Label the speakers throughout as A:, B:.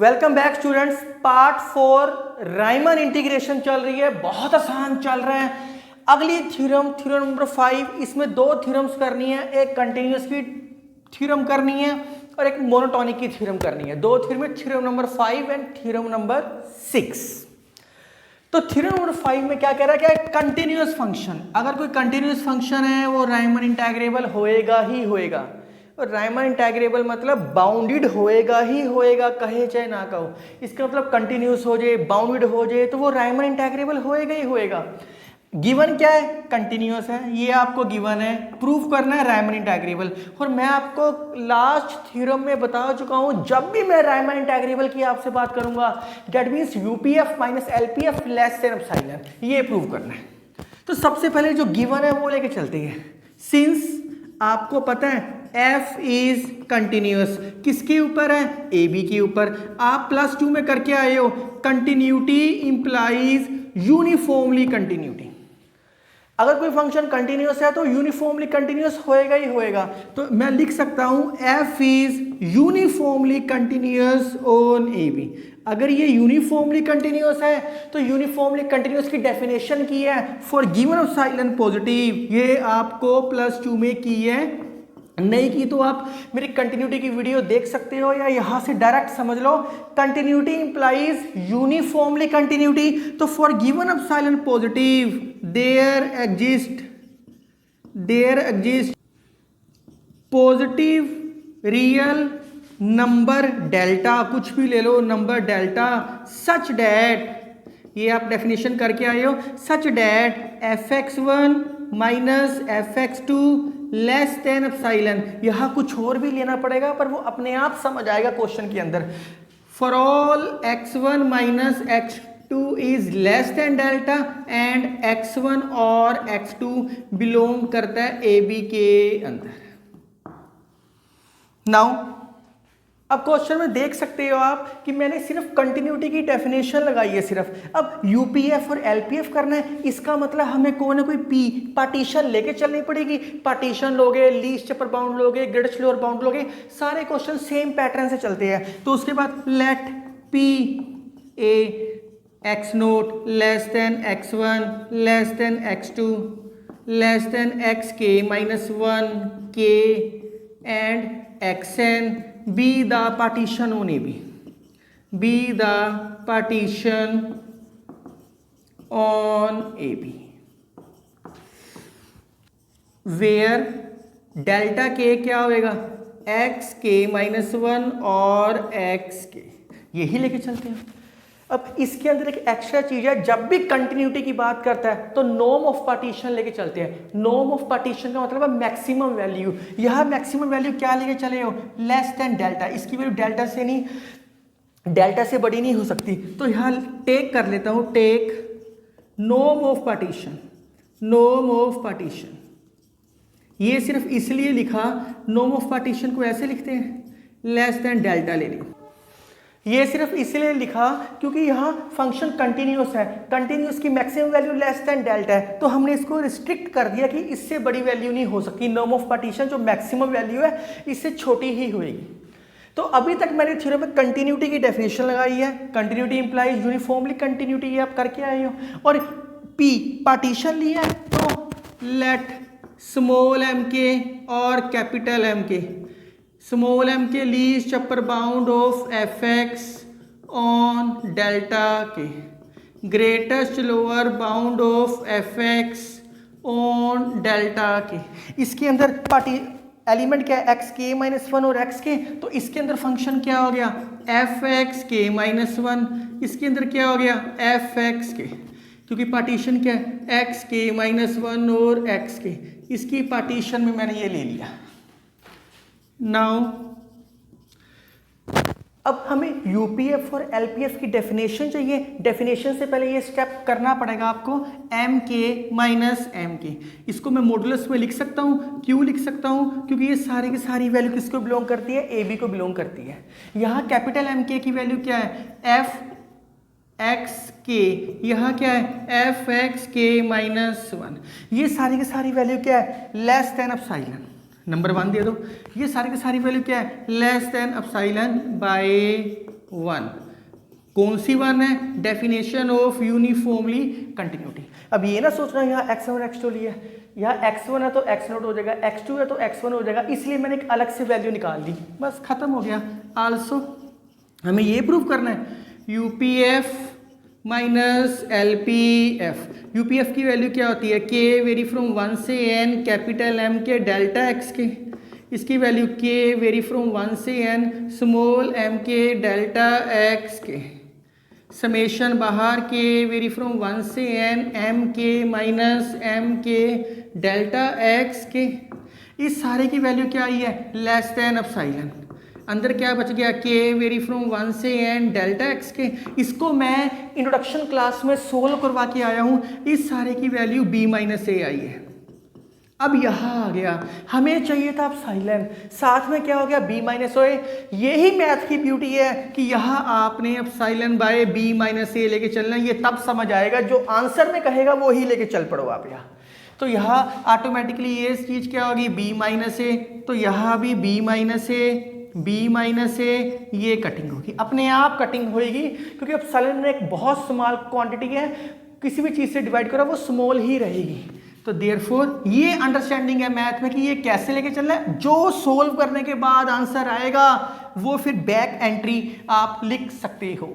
A: Welcome back students. Part 4 Riemann integration चल रही है, बहुत आसान चल रहा है। अगली थ्योरम नंबर 5, इसमें दो थ्योरम्स करनी है, एक कंटिन्यूअस की थ्योरम करनी है और एक मोनोटोनिक की थ्योरम करनी है। दो theorem, theorem number 5 and theorem number 6। तो थ्योरम नंबर 5 में क्या कह रहा है, क्या है कंटिन्यूअस फंक्शन। अगर कोई कंटिन्यूअस फंक्शन है वो राइमन इंटीग्रेबल होएगा ही होएगा। और राइमन इंटीग्रेबल मतलब बाउंडेड होएगा ही होएगा, कहे चाहे ना कहो। इसका मतलब कंटिन्यूअस हो जाए, बाउंडेड हो जाए, तो वो राइमन इंटीग्रेबल होएगा ही होएगा। गिवन क्या है, कंटिन्यूअस है, ये आपको गिवन है, प्रूफ करना है राइमन इंटीग्रेबल। और मैं आपको लास्ट थ्योरम में बता चुका हूं, जब भी मैं राइमन इंटीग्रेबल की आपसे बात करूंगा, that means UPF minus LPF less than epsilon, ये प्रूव करना है। तो सबसे पहले जो गिवन है वो लेके चलते हैं। सिंस आपको पता है f इज कंटिन्यूअस, किसके ऊपर है, ए बी के ऊपर। आप +2 में करके आए हो, कंटिन्यूटी इंप्लाइज यूनिफॉर्मली कंटिन्यूटी। अगर कोई फंक्शन कंटिन्यूअस है तो यूनिफॉर्मली कंटिन्यूअस होएगा ही होएगा। तो मैं लिख सकता हूं f is uniformly continuous on a b. अगर ये यूनिफॉर्मली कंटिन्यूअस है तो यूनिफॉर्मली कंटिन्यूअस की डेफिनेशन की है फॉर गिवन एप्सिलॉन पॉजिटिव, ये आपको +2 में की है। नहीं की तो आप मेरी कंटिन्यूटी की वीडियो देख सकते हो या यहां से डायरेक्ट समझ लो। Continuity implies uniformly continuity. तो for given epsilon positive there exist positive real number delta, कुछ भी ले लो नंबर डेल्टा, सच डैट, ये आप डेफिनेशन करके आए हो, such that fx1 minus fx2 less than epsilon. यहां कुछ और भी लेना पड़ेगा पर वो अपने आप समझ आएगा क्वेश्चन के अंदर। For all x1 minus x2 is less than delta and x1 और x2 बिलोंग करता है ए बी के अंदर। नाउ अब क्वेश्चन में देख सकते हो आप कि मैंने सिर्फ कंटिन्यूटी की डेफिनेशन लगाई है सिर्फ। अब यूपीएफ और एलपीएफ करना है, इसका मतलब हमें कोई ना कोई पार्टीशन लेके चलनी पड़ेगी। पार्टीशन लोगे, लीस्ट अपर बाउंड लोगे, ग्रेटेस्ट लोअर बाउंड लोगे, सारे क्वेश्चन सेम पैटर्न से चलते हैं। तो उसके बाद let P a x naught less than x1 less than x2 less than x के माइनस 1 के and xn be the partition on AB, be the partition on AB where delta k क्या होएगा, x k माइनस 1 और x k, यही लेके चलते हैं। अब इसके अंदर एक एक्स्ट्रा चीज है, जब भी कंटिन्यूटी की बात करता है तो नॉर्म ऑफ पार्टीशन लेके चलते हैं। नॉर्म ऑफ पार्टीशन का मतलब है मैक्सिमम वैल्यू। यहां मैक्सिमम वैल्यू क्या लेके चले हो, लेस देन डेल्टा। इसकी वैल्यू डेल्टा से नहीं, डेल्टा से बड़ी नहीं हो सकती। तो यहां टेक कर लेता हूं, take norm of partition, norm of partition. ये सिर्फ इसलिए लिखा, नॉर्म ऑफ पार्टीशन को ऐसे लिखते हैं, लेस देन डेल्टा ले ली। ये सिर्फ इसलिए लिखा क्योंकि यहाँ फंक्शन कंटिन्यूअस है, कंटिन्यूअस की maximum value less than delta है, तो हमने इसको रिस्ट्रिक्ट कर दिया कि इससे बड़ी वैल्यू नहीं हो सकती। नॉर्म ऑफ पार्टीशन जो मैक्सिमम वैल्यू है इससे छोटी ही होएगी। तो अभी तक मैंने थ्योरम में कंटिन्यूटी की डेफिनेशन लगाई है, कंटिन्यूटी इंप्लाइज यूनिफॉर्मली कंटिन्यूटी, ये आप करके आए हो। और पी पार्टीशन लिया है तो लेट स्मॉल एम के और कैपिटल एम के, स्मॉल एम के least upper bound of F X on delta के, greatest lower bound of F X on delta के। इसके अंदर पार्टी एलिमेंट क्या है, एक्स के माइनस 1 और एक्स के, तो इसके अंदर फंक्शन क्या हो गया, एफ एक्स के माइनस 1, इसके अंदर क्या हो गया, एफ एक्स के, क्योंकि पार्टीशन क्या है, एक्स के माइनस 1 और एक्स के। इसकी पार्टीशन में मैंने ये ले लिया। नाउ अब हमें यूपीएफ और एलपीएफ की डेफिनेशन चाहिए। डेफिनेशन से पहले ये स्टेप करना पड़ेगा आपको, एम के माइनस एम के। इसको मैं मॉडुलस में लिख सकता हूँ, क्यों लिख सकता हूँ, क्योंकि ये सारी की सारी वैल्यू किसको बिलोंग करती है, ए बी को बिलोंग करती है। यहाँ कैपिटल एम के की वैल्यू क्या है, एफ एक्स के, यहाँ क्या है, एफ एक्स के माइनस 1। ये सारी की सारी वैल्यू क्या है, लेस देन एप्सिलॉन। नंबर 1 दे दो, ये सारी की सारी वैल्यू क्या है, less than epsilon by one. कौन सी वन है? Definition of uniformly continuity. अब ये ना सोचना यहाँ x1 x2 लिया, यहाँ x1 है तो x0 हो जाएगा, x2 है तो x1 हो जाएगा, इसलिए मैंने एक अलग से वैल्यू निकाल दी, बस खत्म हो गया। आल्सो हमें ये प्रूव करना है यूपीएफ माइनस एलपीएफ। यूपीएफ की वैल्यू क्या होती है? के वेरी फ्रॉम 1 से n कैपिटल M के डेल्टा x के, इसकी वैल्यू के वेरी फ्रॉम 1 से n स्मॉल m के डेल्टा x के, समेशन बाहर के वेरी फ्रॉम 1 से n m के माइनस m के डेल्टा x के। इस सारे की वैल्यू क्या आई है? Less than epsilon. अंदर क्या बच गया? के वेरी फ्रॉम 1 से n डेल्टा x के। इसको मैं इंट्रोडक्शन क्लास में सोल्व करवा के आया हूँ। इस सारे की वैल्यू b माइनस ए आई है। अब यहाँ आ गया, हमें चाहिए था एप्सिलॉन, साथ में क्या हो गया? b माइनस ए। यही मैथ की ब्यूटी है कि यहाँ आपने एप्सिलॉन बाय b माइनस ए लेके चलना, ये तब समझ आएगा, जो आंसर में कहेगा वो ही लेके चल पड़ो आप यहाँ। तो यहाँ ऑटोमेटिकली ये चीज़ क्या होगी? b माइनस ए, तो यहाँ भी b माइनस ए, b माइनस ए, ये कटिंग होगी, अपने आप कटिंग होगी, क्योंकि एप्सिलॉन में एक बहुत स्मॉल क्वांटिटी है, किसी भी चीज़ से डिवाइड करो वो स्मॉल ही रहेगी। तो देयरफॉर ये अंडरस्टैंडिंग है मैथ में कि ये कैसे लेके चलना है, जो सोल्व करने के बाद आंसर आएगा वो फिर बैक एंट्री आप लिख सकते हो।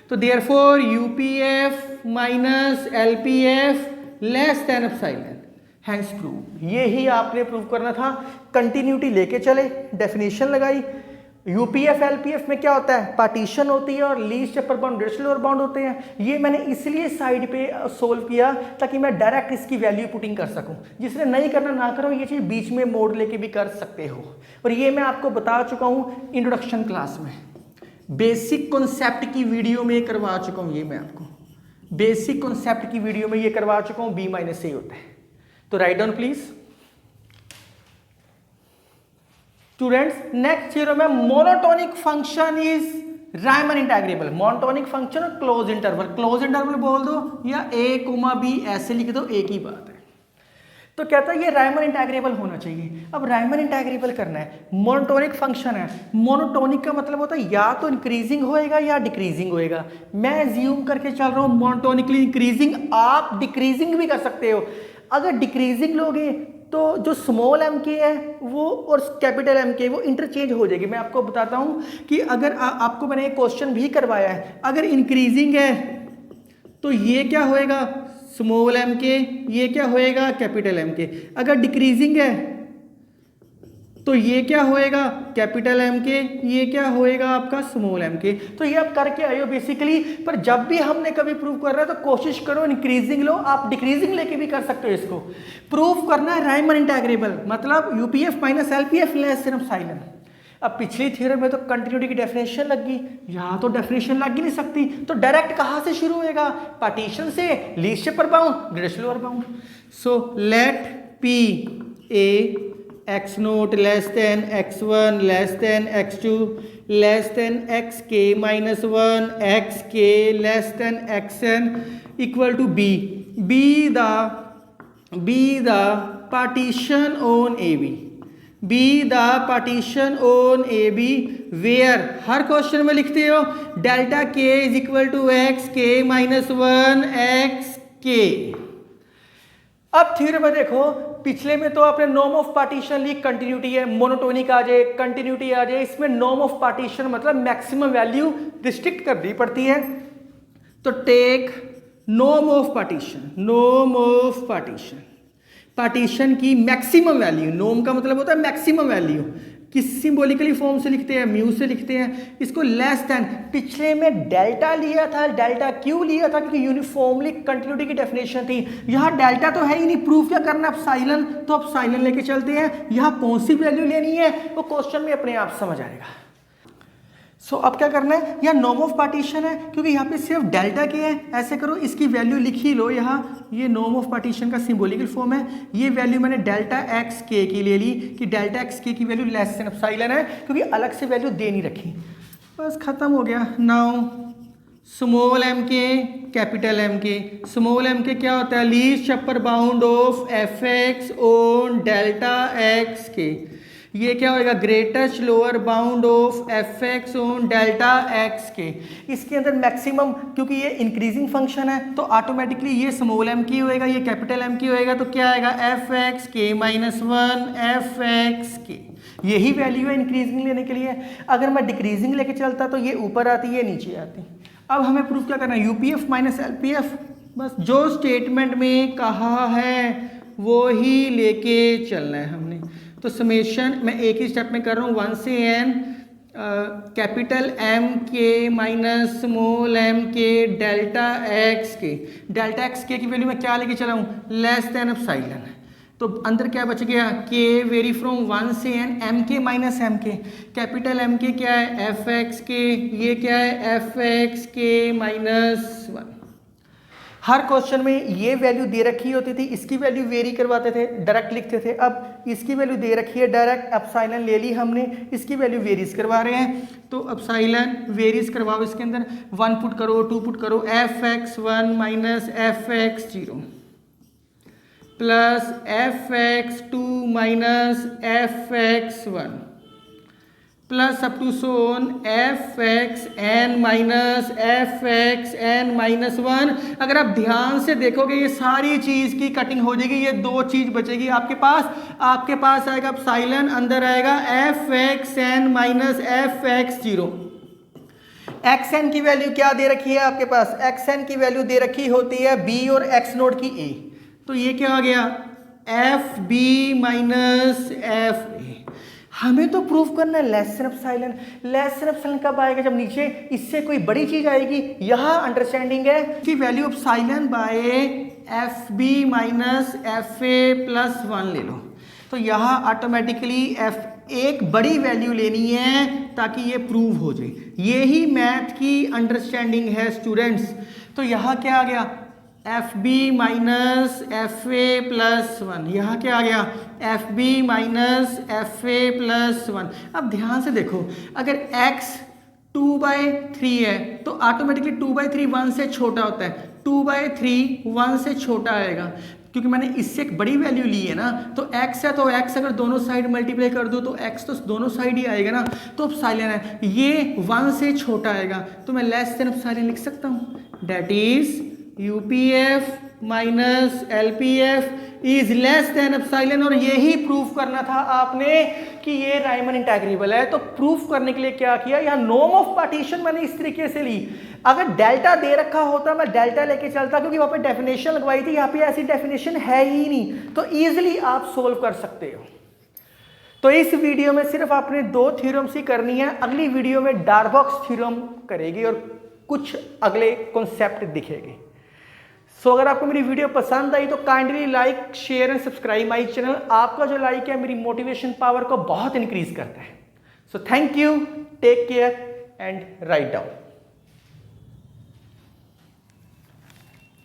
A: तो therefore UPF minus LPF less than epsilon, hence prove. ये ही आपने प्रूव करना था। कंटिन्यूटी लेके चले, डेफिनेशन लगाई। यूपीएफ एलपीएफ में क्या होता है? पार्टीशन होती है और least upper bound greatest lower bound होते हैं। ये मैंने इसलिए साइड पे सोल्व किया ताकि मैं डायरेक्ट इसकी वैल्यू पुटिंग कर सकूं। जिसने नहीं करना ना करो, ये चीज़ बीच में मोड़ लेके भी कर सकते हो। और ये मैं आपको बता चुका हूँ इंट्रोडक्शन क्लास में, बेसिक कॉन्सेप्ट की वीडियो में करवा चुका हूँ। ये मैं आपको बेसिक कॉन्सेप्ट की वीडियो में ये करवा चुका हूँ, b माइनस ए होता है। तो right down please students. Next theorem है monotonic function is Riemann integrable. Monotonic function और क्लोज इंटरवल, क्लोज इंटरवल बोल दो या a, b ऐसे लिख दो, एक ही बात है। तो कहता है ये रायमन इंटेग्रेबल होना चाहिए। अब रायमन इंटेग्रेबल करना है, मोनोटोनिक फंक्शन है। मोनोटोनिक का मतलब होता है या तो इंक्रीजिंग होएगा या डिक्रीजिंग होएगा। मैं एज्यूम करके चल रहा हूँ मोनोटोनिकली इंक्रीजिंग, आप डिक्रीजिंग भी कर सकते हो। अगर डिक्रीजिंग लोगे तो जो स्मॉल एम के है वो और कैपिटल एम के वो इंटरचेंज हो जाएगी। मैं आपको बताता हूँ कि अगर आपको मैंने एक क्वेश्चन भी करवाया है, अगर इंक्रीजिंग है तो ये क्या होएगा? स्मॉल एम के, ये क्या होएगा? कैपिटल एम के। अगर डिक्रीजिंग है तो ये क्या होएगा? कैपिटल एम के, ये क्या होएगा आपका? स्मॉल एम के। तो ये आप करके आए हो बेसिकली। पर जब भी हमने कभी प्रूव कर रहा है तो कोशिश करो इंक्रीजिंग लो, आप डिक्रीजिंग लेके भी कर सकते हो। इसको प्रूव करना है रायमन इंटेग्रेबल, मतलब UPF minus LPF less than epsilon. अब पिछली थ्योरम में तो कंटिन्यूटी की डेफिनेशन लग गई, यहाँ तो डेफिनेशन लग ही नहीं सकती, तो डायरेक्ट कहाँ से शुरू होएगा? पार्टीशन से, least upper bound greatest lower bound. So let P a x naught less than x1 less than x2 less than xk minus 1 xk less than xn equal to b। be the partition on AB, be the partition on AB where हर question में लिखते हो delta k is equal to xk minus 1 xk। अब theorem में देखो, पिछले में तो आपने नॉर्म ऑफ पार्टीशन ली, कंटिन्यूटी है, मोनोटोनिक आ जाए, कंटिन्यूटी आ जाए। इसमें नॉर्म ऑफ पार्टीशन मतलब मैक्सिमम वैल्यू रिस्ट्रिक्ट करनी पड़ती है। तो take norm of partition, norm of partition, partition की मैक्सिमम वैल्यू। नॉर्म का मतलब होता है मैक्सिमम वैल्यू, किस सिंबॉलिकली फॉर्म से लिखते हैं? म्यू से लिखते हैं। इसको लेस देन, पिछले में डेल्टा लिया था, डेल्टा क्यों लिया था? क्योंकि यूनिफॉर्मली कंटिन्यूटी की डेफिनेशन थी। यहाँ डेल्टा तो है ही नहीं, प्रूफ क्या करना? एप्सिलॉन, तो एप्सिलॉन लेके चलते हैं। यहाँ कौन सी वैल्यू लेनी है वो क्वेश्चन में अपने आप समझ आएगा। सो अब क्या करना है? यहाँ नॉर्म ऑफ पार्टीशन है क्योंकि यहाँ पे सिर्फ डेल्टा के है। ऐसे करो, इसकी वैल्यू लिख ही लो यहाँ, ये नॉर्म ऑफ पार्टीशन का सिंबॉलिकल फॉर्म है। ये वैल्यू मैंने डेल्टा एक्स के की ले ली कि डेल्टा एक्स के की वैल्यू लेस देन एप्सिलॉन है, क्योंकि अलग से वैल्यू दे नहीं रखी। बस खत्म हो गया। नाउ स्मॉल एम के कैपिटल एम के। स्मॉल एम के क्या होता है? Least upper bound of F X on delta x के। ये क्या होएगा, greatest lower bound of F X on delta x के। इसके अंदर मैक्सिमम, क्योंकि ये इंक्रीजिंग फंक्शन है तो ऑटोमेटिकली ये स्मॉल एम की होएगा, ये कैपिटल एम की होएगा, तो क्या आएगा एफ एक्स के माइनस 1 एफ एक्स के। यही वैल्यू है इंक्रीजिंग लेने के लिए। अगर मैं डिक्रीजिंग लेके चलता तो ये ऊपर आती, ये नीचे आती। अब हमें प्रूफ क्या करना है, यूपीएफ माइनस एलपीएफ, बस जो स्टेटमेंट में कहा है वो ही लेके चलना है हमने। तो समेशन मैं एक ही स्टेप में कर रहा हूँ, 1 से n कैपिटल एम के माइनस स्मॉल एम के डेल्टा एक्स के। डेल्टा एक्स के की वैल्यू मैं क्या लेके चला हूँ, लेस देन एप्सिलॉन। तो अंदर क्या बच गया, के वेरी फ्रॉम 1 से n, एम के माइनस एम के। कैपिटल एम के क्या है, एफ एक्स के, ये क्या है एफ एक्स के माइनस 1। हर क्वेश्चन में ये वैल्यू दे रखी होती थी, इसकी वैल्यू वेरी करवाते थे, डायरेक्ट लिखते थे। अब इसकी वैल्यू दे रखी है, डायरेक्ट एप्सिलॉन ले ली हमने, इसकी वैल्यू वेरीज करवा रहे हैं। तो एप्सिलॉन वेरीज करवाओ, इसके अंदर 1 पुट करो, 2 पुट करो, f x 1 minus f x 0 plus f x 2 minus f x 1 plus up to so on f x n minus f x n minus 1। अगर आप ध्यान से देखोगे ये सारी चीज की कटिंग हो जाएगी, ये 2 चीज बचेगी आपके पास आएगा एप्सिलॉन, अंदर आएगा f x n minus f x 0। X n की वैल्यू क्या दे रखी है आपके पास, एक्स एन की वैल्यू दे रखी होती है बी और एक्स नोड की ए। तो ये क्या हो गया, F B minus F a. हमें तो प्रूफ करना है less than epsilon. Less than epsilon कब आएगा, जब नीचे इससे कोई बड़ी चीज आएगी। यहां अंडरस्टैंडिंग है कि value epsilon by f B minus F A plus 1 ले लो। तो यहां ऑटोमेटिकली एफ एक बड़ी वैल्यू लेनी है ताकि ये प्रूव हो जाए। यही मैथ की अंडरस्टैंडिंग है स्टूडेंट्स। तो यहां क्या आ गया, F B minus F A plus 1। यहाँ क्या आ गया, F B minus F A plus 1। अब ध्यान से देखो, अगर x 2/3 है तो ऑटोमेटिकली 2/3 1 से छोटा होता है, 2/3 1 से छोटा आएगा, क्योंकि मैंने इससे एक बड़ी वैल्यू ली है ना। तो x है तो x अगर दोनों साइड मल्टीप्लाई कर दो तो x तो दोनों साइड ही आएगा ना। तो एप्सिलॉन है, ये 1 से छोटा आएगा, तो मैं लेस देन एप्सिलॉन लिख सकता हूँ। That is UPF minus LPF is less than epsilon. और यही प्रूफ करना था आपने कि ये राइमन इंटेग्रेबल है। तो प्रूफ करने के लिए क्या किया, यहाँ नॉर्म ऑफ पार्टीशन मैंने इस तरीके से ली। अगर डेल्टा दे रखा होता मैं डेल्टा लेके चलता, क्योंकि वहां पे डेफिनेशन लगवाई थी, यहाँ पे ऐसी डेफिनेशन है ही नहीं, तो इजिली आप सोल्व कर सकते हो। तो इस वीडियो में सिर्फ आपने 2 थ्योरम्स ही करनी है, अगली वीडियो में डार्बॉक्स थ्योरम करेगी और कुछ अगले कॉन्सेप्ट दिखेंगे। सो अगर आपको मेरी वीडियो पसंद आई तो kindly like share and subscribe my channel. आपका जो लाइक है मेरी मोटिवेशन पावर को बहुत इंक्रीज करता है। So thank you, take care and write down.